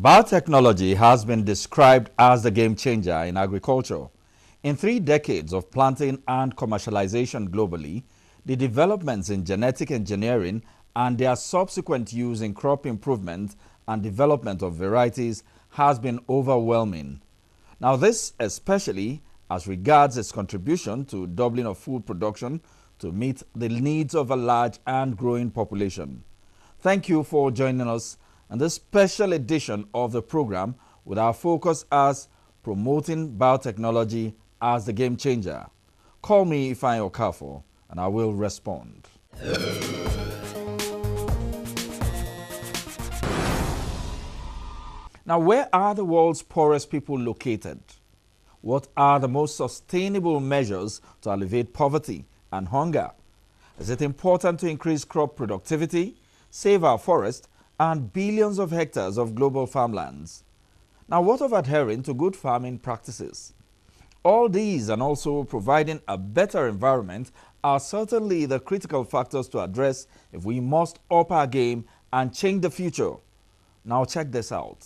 Biotechnology has been described as the game changer in agriculture. In 3 decades of planting and commercialization globally, the developments in genetic engineering and their subsequent use in crop improvement and development of varieties has been overwhelming. Now this especially as regards its contribution to doubling of food production to meet the needs of a large and growing population. Thank you for joining us in this special edition of the program with our focus as promoting biotechnology as the game changer. Call me Ifeanyi Okafor and I will respond. Now, where are the world's poorest people located? What are the most sustainable measures to alleviate poverty and hunger? Is it important to increase crop productivity, save our forest, and billions of hectares of global farmlands? Now, what of adhering to good farming practices? All these and also providing a better environment are certainly the critical factors to address if we must up our game and change the future. Now check this out.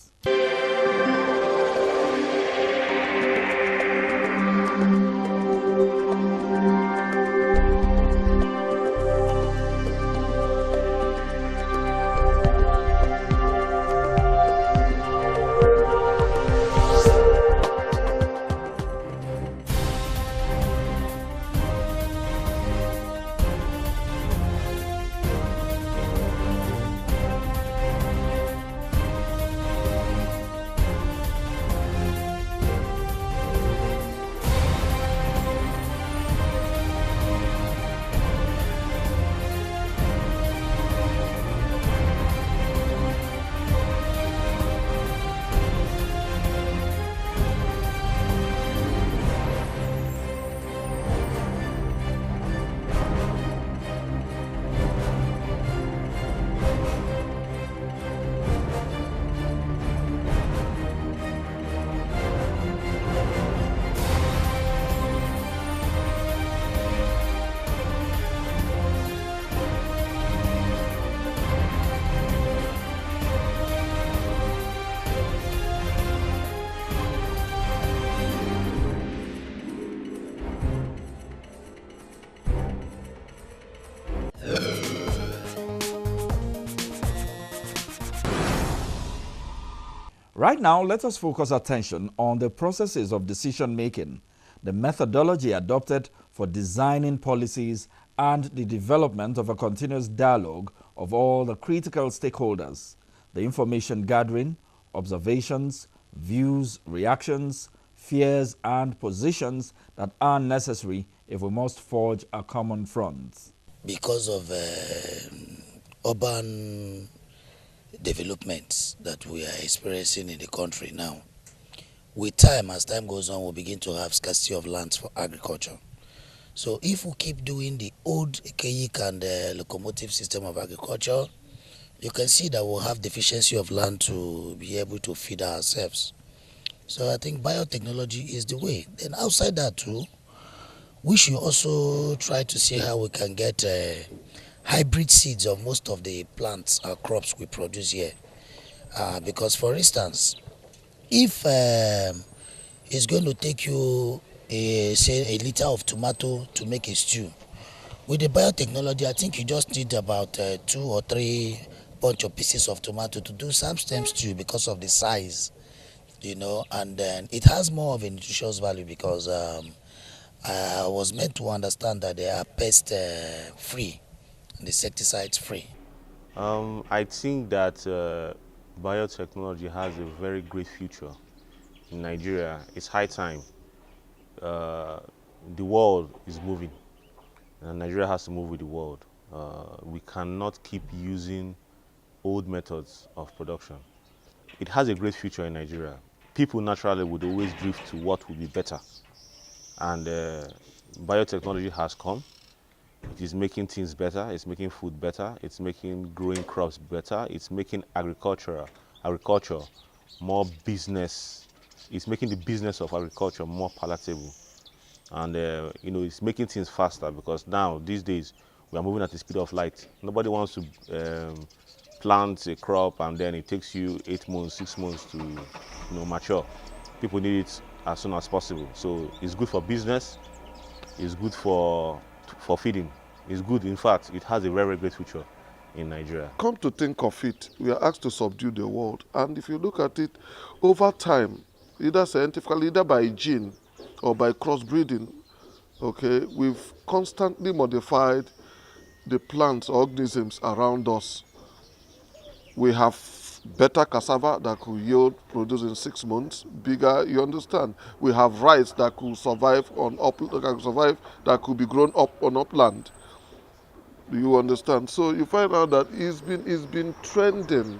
Right now, let us focus attention on the processes of decision-making, the methodology adopted for designing policies, and the development of a continuous dialogue of all the critical stakeholders, the information gathering, observations, views, reactions, fears, and positions that are necessary if we must forge a common front. Because of urban developments that we are experiencing in the country now, with time, as time goes on, we'll begin to have scarcity of lands for agriculture. So if we keep doing the old archaic and locomotive system of agriculture, you can see that we'll have deficiency of land to be able to feed ourselves. So I think biotechnology is the way. Then outside that too, we should also try to see how we can get hybrid seeds of most of the plants or crops we produce here. Because for instance, if it's going to take you say a liter of tomato to make a stew, with the biotechnology I think you just need about 2 or 3 bunch of pieces of tomato to do some stem stew because of the size, you know, and then it has more of a nutritious value because I was meant to understand that they are pest free, insecticides free. I think that biotechnology has a very great future in Nigeria. It's high time. The world is moving, and Nigeria has to move with the world. We cannot keep using old methods of production. It has a great future in Nigeria. People naturally would always drift to what would be better, and biotechnology has come. It is making things better, it's making food better, it's making growing crops better, it's making agriculture more business, it's making the business of agriculture more palatable. And you know, it's making things faster because now, these days, we are moving at the speed of light. Nobody wants to plant a crop and then it takes you 8 months, 6 months to mature. People need it as soon as possible. So it's good for business, it's good for feeding. It's good, in fact, it has a very, very great future in Nigeria. Come to think of it, we are asked to subdue the world. And if you look at it, over time, either scientifically, either by gene or by crossbreeding, okay, we've constantly modified the plants, organisms around us. We have better cassava that could produce in 6 months, bigger, you understand. We have rice that could survive that could be grown up on upland. Do you understand? So you find out that it's been trending.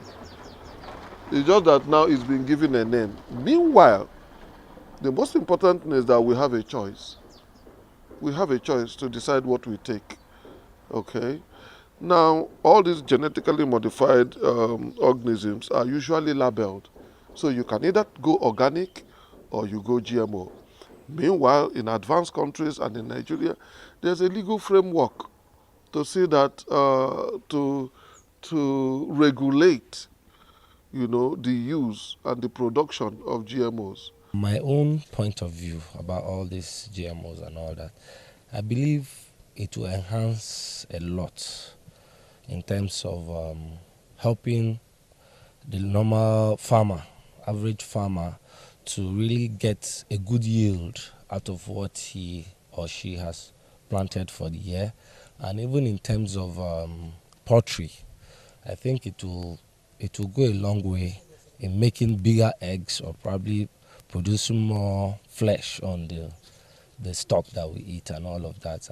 It's just that now it's been given a name. Meanwhile, the most important thing is that we have a choice. We have a choice to decide what we take. Okay? Now, all these genetically modified organisms are usually labeled. So you can either go organic or you go GMO. Meanwhile, in advanced countries and in Nigeria, there's a legal framework to see that, to regulate, the use and the production of GMOs. My own point of view about all these GMOs and all that, I believe it will enhance a lot in terms of helping the normal farmer, average farmer, to really get a good yield out of what he or she has planted for the year. And even in terms of poultry, I think it will go a long way in making bigger eggs or probably producing more flesh on the stock that we eat and all of that.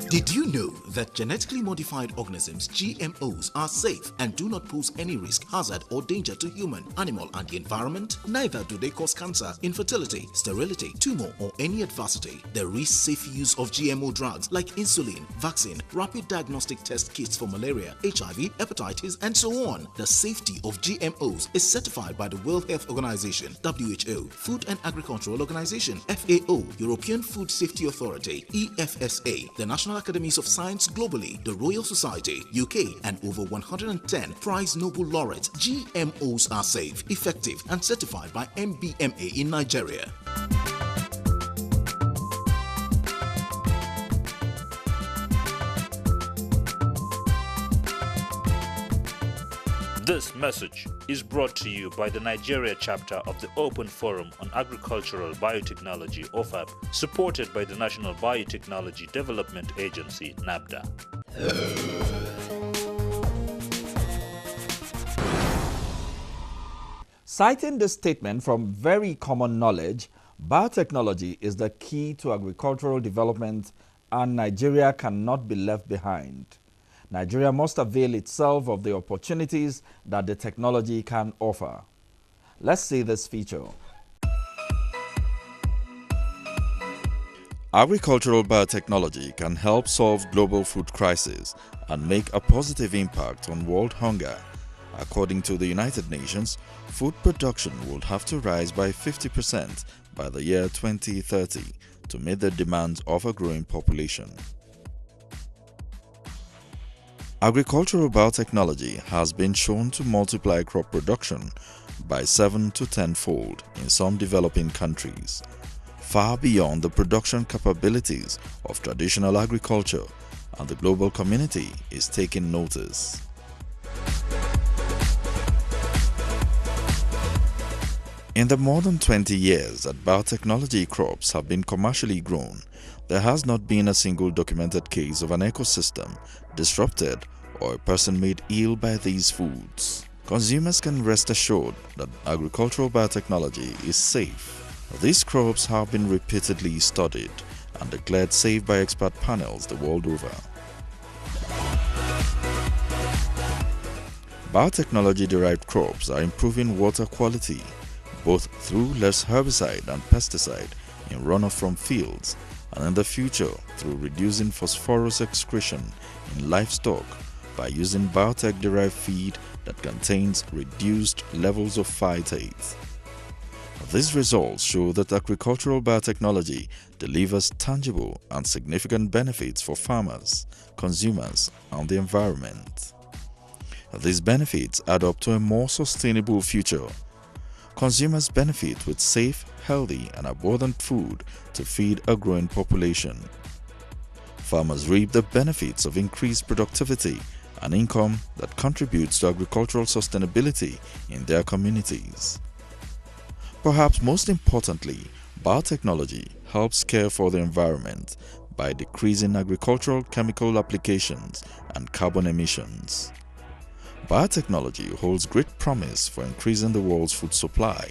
Did you know that genetically modified organisms, GMOs, are safe and do not pose any risk, hazard, or danger to human, animal, and the environment? Neither do they cause cancer, infertility, sterility, tumor, or any adversity. There is safe use of GMO drugs like insulin, vaccine, rapid diagnostic test kits for malaria, HIV, hepatitis, and so on. The safety of GMOs is certified by the World Health Organization, WHO, Food and Agricultural Organization, FAO, European Food Safety Authority, EFSA, the National Academies of Science globally, the Royal Society, UK, and over 110 prize Nobel laureates. GMOs are safe, effective, and certified by MBMA in Nigeria. This message is brought to you by the Nigeria chapter of the Open Forum on Agricultural Biotechnology OFAB, supported by the National Biotechnology Development Agency NABDA. Citing this statement from very common knowledge, biotechnology is the key to agricultural development and Nigeria cannot be left behind. Nigeria must avail itself of the opportunities that the technology can offer. Let's see this feature. Agricultural biotechnology can help solve global food crisis and make a positive impact on world hunger. According to the United Nations, food production would have to rise by 50% by the year 2030 to meet the demands of a growing population. Agricultural biotechnology has been shown to multiply crop production by 7 to 10-fold in some developing countries, far beyond the production capabilities of traditional agriculture, and the global community is taking notice. In the more than 20 years that biotechnology crops have been commercially grown, there has not been a single documented case of an ecosystem disrupted or a person made ill by these foods. Consumers can rest assured that agricultural biotechnology is safe. These crops have been repeatedly studied and declared safe by expert panels the world over. Biotechnology-derived crops are improving water quality, both through less herbicide and pesticide in runoff from fields, and in the future through reducing phosphorus excretion in livestock by using biotech-derived feed that contains reduced levels of phytates. These results show that agricultural biotechnology delivers tangible and significant benefits for farmers, consumers, and the environment. These benefits add up to a more sustainable future. Consumers benefit with safe, healthy, and abundant food to feed a growing population. Farmers reap the benefits of increased productivity and income that contributes to agricultural sustainability in their communities. Perhaps most importantly, biotechnology helps care for the environment by decreasing agricultural chemical applications and carbon emissions. Biotechnology holds great promise for increasing the world's food supply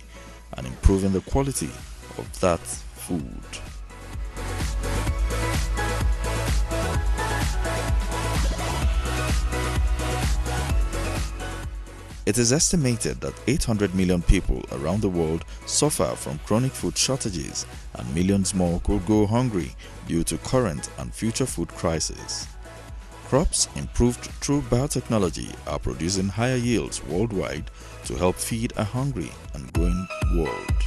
and improving the quality of that food. It is estimated that 800 million people around the world suffer from chronic food shortages, and millions more could go hungry due to current and future food crises. Crops improved through biotechnology are producing higher yields worldwide to help feed a hungry and growing world.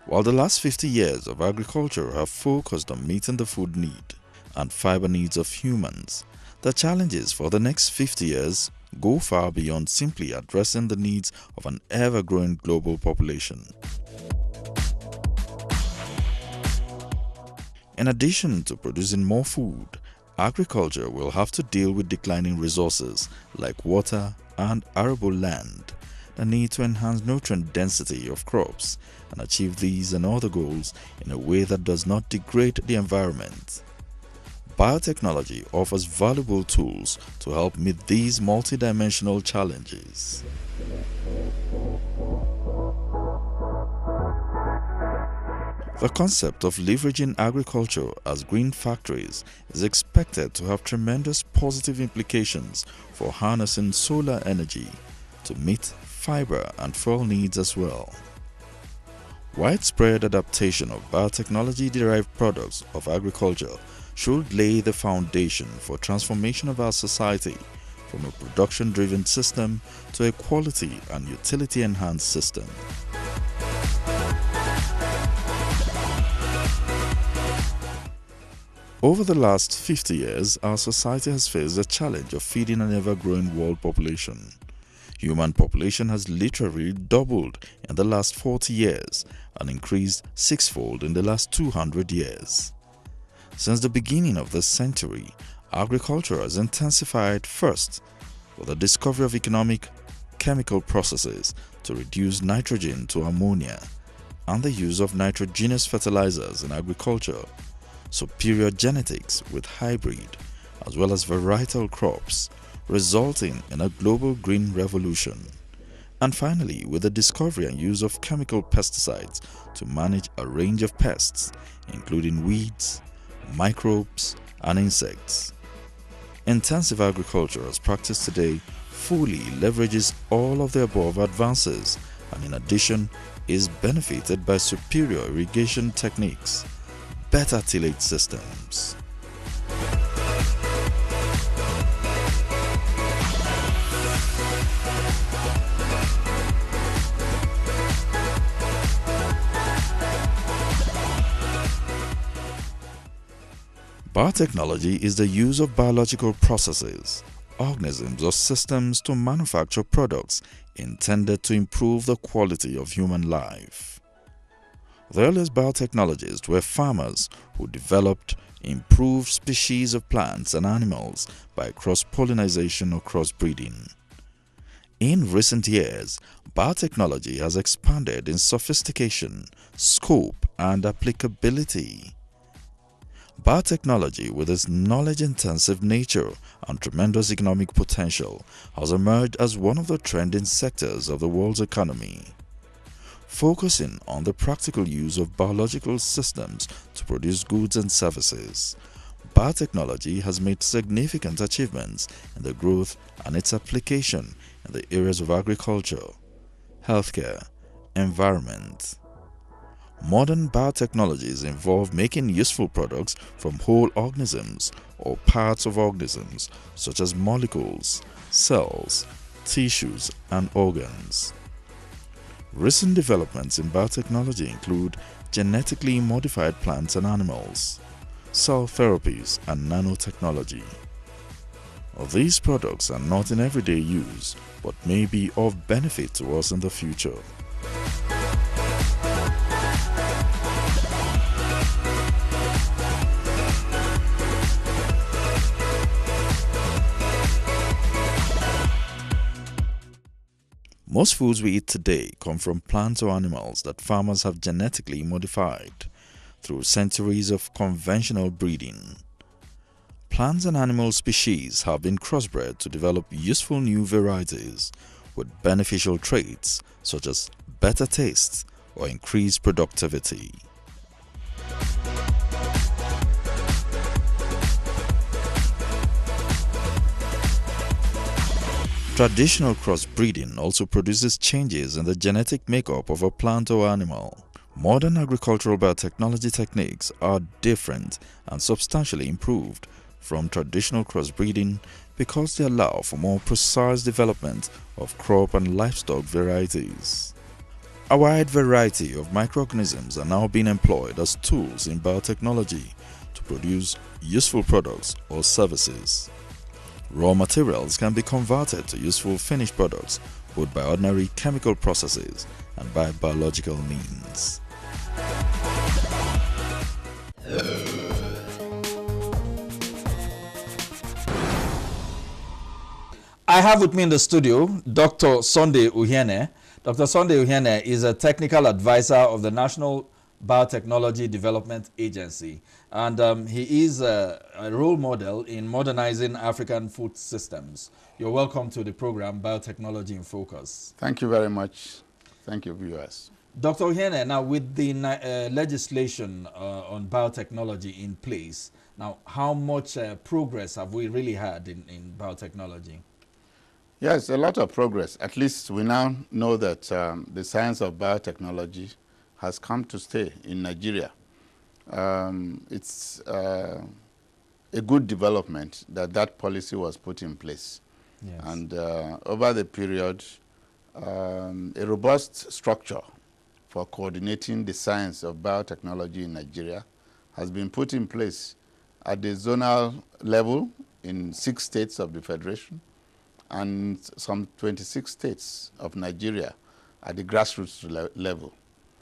While the last 50 years of agriculture have focused on meeting the food need and fiber needs of humans, the challenges for the next 50 years go far beyond simply addressing the needs of an ever-growing global population. In addition to producing more food, agriculture will have to deal with declining resources like water and arable land, the need to enhance nutrient density of crops and achieve these and other goals in a way that does not degrade the environment. Biotechnology offers valuable tools to help meet these multidimensional challenges. The concept of leveraging agriculture as green factories is expected to have tremendous positive implications for harnessing solar energy to meet fiber and fuel needs as well. Widespread adaptation of biotechnology-derived products of agriculture should lay the foundation for transformation of our society from a production-driven system to a quality and utility-enhanced system. Over the last 50 years, our society has faced the challenge of feeding an ever-growing world population. Human population has literally doubled in the last 40 years and increased sixfold in the last 200 years. Since the beginning of this century, agriculture has intensified first with the discovery of economic chemical processes to reduce nitrogen to ammonia and the use of nitrogenous fertilizers in agriculture, superior genetics with hybrid as well as varietal crops, resulting in a global green revolution. And finally, with the discovery and use of chemical pesticides to manage a range of pests, including weeds, microbes, and insects. Intensive agriculture as practiced today fully leverages all of the above advances and in addition is benefited by superior irrigation techniques, better tillage systems. Biotechnology is the use of biological processes, organisms or systems to manufacture products intended to improve the quality of human life. The earliest biotechnologists were farmers who developed improved species of plants and animals by cross-pollination or crossbreeding. In recent years, biotechnology has expanded in sophistication, scope, and applicability. Biotechnology, with its knowledge-intensive nature and tremendous economic potential, has emerged as one of the trending sectors of the world's economy. Focusing on the practical use of biological systems to produce goods and services, biotechnology has made significant achievements in the growth and its application in the areas of agriculture, healthcare, environment. Modern biotechnologies involve making useful products from whole organisms or parts of organisms such as molecules, cells, tissues, and organs. Recent developments in biotechnology include genetically modified plants and animals, cell therapies, and nanotechnology. These products are not in everyday use, but may be of benefit to us in the future. Most foods we eat today come from plants or animals that farmers have genetically modified through centuries of conventional breeding. Plants and animal species have been crossbred to develop useful new varieties with beneficial traits such as better taste or increased productivity. Traditional crossbreeding also produces changes in the genetic makeup of a plant or animal. Modern agricultural biotechnology techniques are different and substantially improved from traditional crossbreeding because they allow for more precise development of crop and livestock varieties. A wide variety of microorganisms are now being employed as tools in biotechnology to produce useful products or services. Raw materials can be converted to useful finished products both by ordinary chemical processes and by biological means. I have with me in the studio Dr. Sunday Uhiene. Dr. Sunday Uhiene is a technical advisor of the National Biotechnology Development Agency, and he is a role model in modernizing African food systems. You're welcome to the program Biotechnology in Focus. Thank you very much. Thank you, viewers. Dr. Uhiene, now with the legislation on biotechnology in place, now how much progress have we really had in biotechnology? Yes, a lot of progress. At least we now know that the science of biotechnology has come to stay in Nigeria. It's a good development that that policy was put in place. Yes. And over the period, a robust structure for coordinating the science of biotechnology in Nigeria has been put in place at the zonal level in 6 states of the Federation and some 26 states of Nigeria at the grassroots level.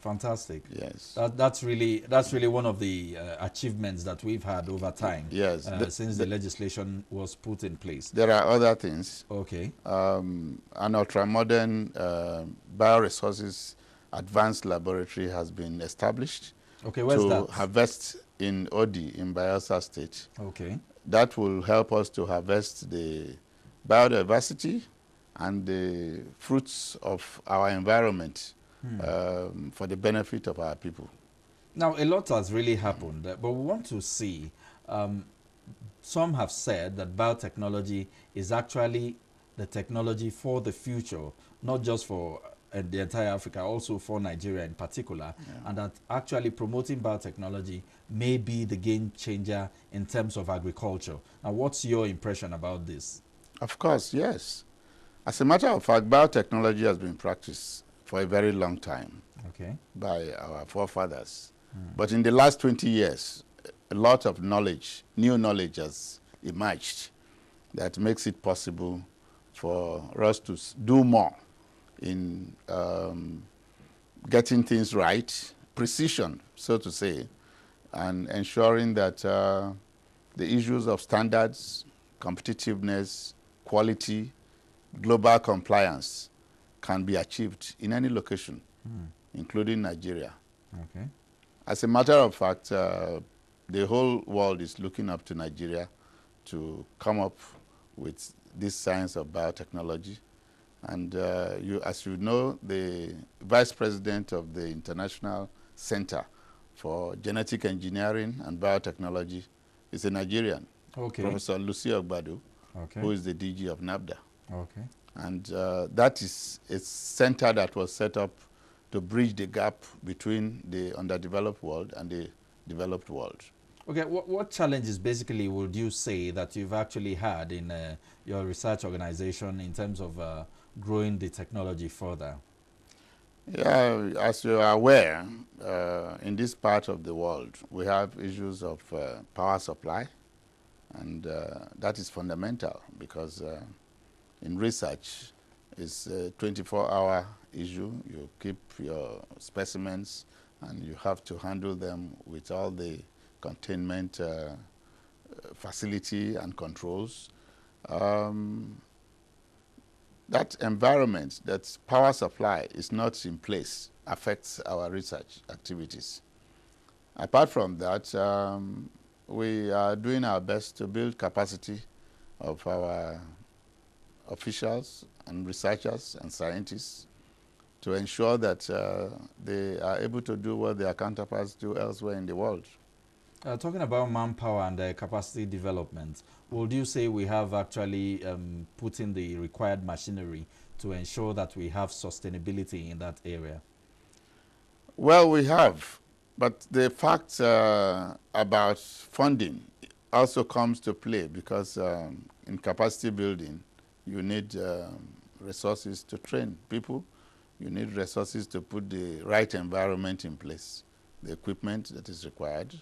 Fantastic. Yes. That's really one of the achievements that we've had over time. Yes. Since the legislation was put in place. There are other things. Okay. An ultra-modern bioresources advanced laboratory has been established. Okay, where's that? To harvest in Odi in Bayelsa State. Okay. That will help us to harvest the biodiversity and the fruits of our environment for the benefit of our people. Now, a lot has really happened, but we want to see, some have said that biotechnology is actually the technology for the future, not just for the entire Africa, also for Nigeria in particular, and that actually promoting biotechnology may be the game changer in terms of agriculture. Now, what's your impression about this? Of course, yes. As a matter of fact, biotechnology has been practiced for a very long time by our forefathers. But in the last 20 years, a lot of knowledge, new knowledge has emerged that makes it possible for us to do more in getting things right, precision, so to say, and ensuring that the issues of standards, competitiveness, quality, global compliance can be achieved in any location, including Nigeria. Okay. As a matter of fact, the whole world is looking up to Nigeria to come up with this science of biotechnology. And as you know, the vice president of the International Center for Genetic Engineering and Biotechnology is a Nigerian, Professor Lucy Ogbadu, who is the DG of NAFDA. Okay. And that is a center that was set up to bridge the gap between the underdeveloped world and the developed world. Okay, what challenges basically would you say that you've actually had in your research organization in terms of growing the technology further? Yeah, as you are aware, in this part of the world, we have issues of power supply, and that is fundamental because in research, it's a 24-hour issue. You keep your specimens, and you have to handle them with all the containment facility and controls. That environment, that power supply is not in place, affects our research activities. Apart from that, we are doing our best to build capacity of our officials and researchers and scientists to ensure that they are able to do what their counterparts do elsewhere in the world. Talking about manpower and capacity development, would you say we have actually put in the required machinery to ensure that we have sustainability in that area? Well, we have, but the fact about funding also comes to play because in capacity building, you need resources to train people. You need resources to put the right environment in place, the equipment that is required.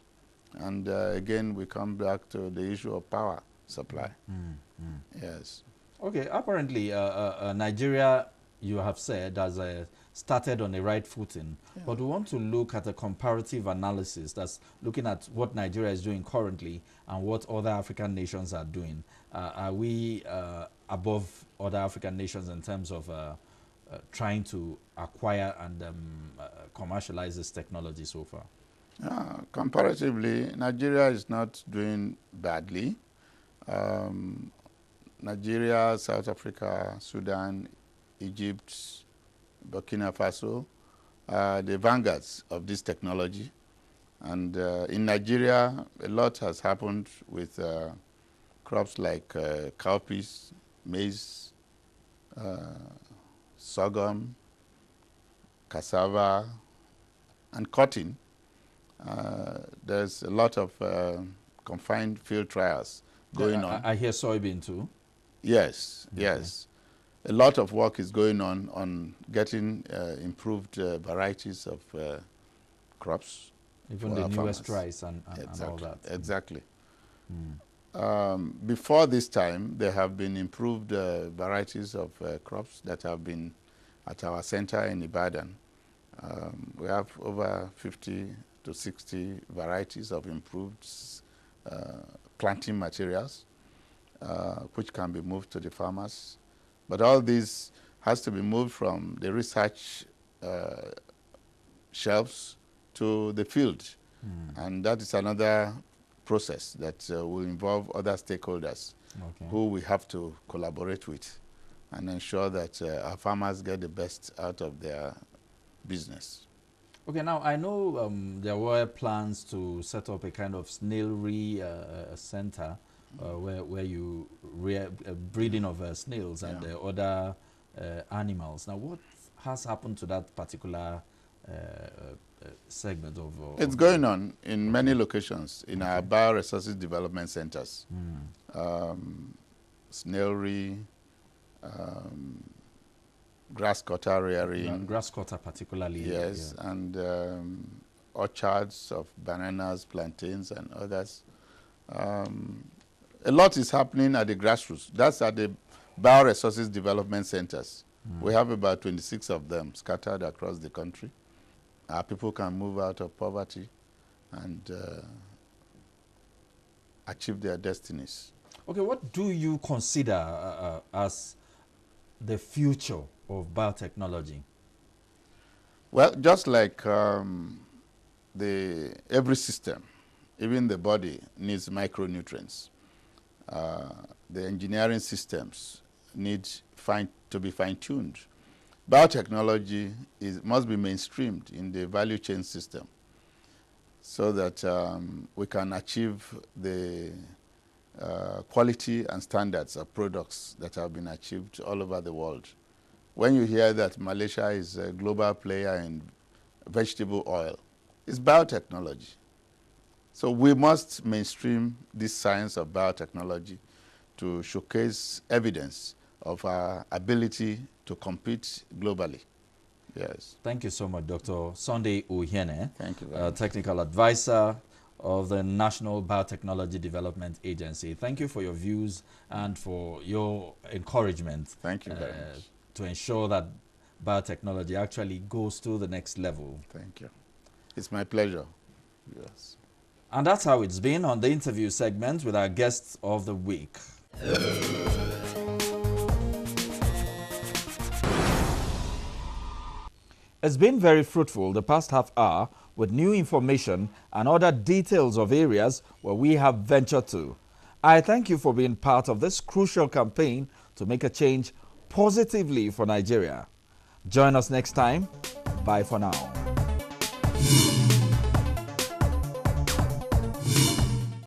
And again, we come back to the issue of power supply. Yes. Okay, apparently Nigeria, you have said, has started on the right footing. Yeah. But we want to look at a comparative analysis that's looking at what Nigeria is doing currently and what other African nations are doing. Are we above other African nations in terms of trying to acquire and commercialize this technology so far? Comparatively, Nigeria is not doing badly. Nigeria, South Africa, Sudan, Egypt, Burkina Faso are the vanguards of this technology. And in Nigeria, a lot has happened with crops like cowpeas, maize, sorghum, cassava, and cotton. There's a lot of confined field trials going on. I hear soybean too. Yes, okay. Yes. A lot of work is going on getting improved varieties of crops. Even the newest rice and all that. Exactly. Before this time, there have been improved varieties of crops that have been at our center in Ibadan. We have over 50 to 60 varieties of improved planting materials, which can be moved to the farmers. But all this has to be moved from the research shelves to the field. And that is another process that will involve other stakeholders who we have to collaborate with and ensure that our farmers get the best out of their business. Okay, now I know there were plans to set up a kind of snailry center where you rear breeding of snails and other animals. Now, what has happened to that particular segment of? It's going on in many locations in our bioresources development centers. Snailry, grass cutter rearing. Grass cutter particularly. Yes, and orchards of bananas, plantains, and others. A lot is happening at the grassroots. That's at the bioresources development centers. We have about 26 of them scattered across the country. Our people can move out of poverty and achieve their destinies. Okay, what do you consider as the future of biotechnology? Well, just like every system, even the body needs micronutrients. The engineering systems need to be fine-tuned. Biotechnology must be mainstreamed in the value chain system so that we can achieve the quality and standards of products that have been achieved all over the world. When you hear that Malaysia is a global player in vegetable oil, it's biotechnology. So we must mainstream this science of biotechnology to showcase evidence of our ability to compete globally. Yes. Thank you so much, Dr. Sunday Uhiene, Thank you very much. technical advisor of the National Biotechnology Development Agency. Thank you for your views and for your encouragement. Thank you very much. To ensure that biotechnology actually goes to the next level. Thank you. It's my pleasure. Yes. And that's how it's been on the interview segment with our guests of the week. It's been very fruitful the past half hour with new information and other details of areas where we have ventured to. I thank you for being part of this crucial campaign to make a change positively for Nigeria. Join us next time. Bye for now.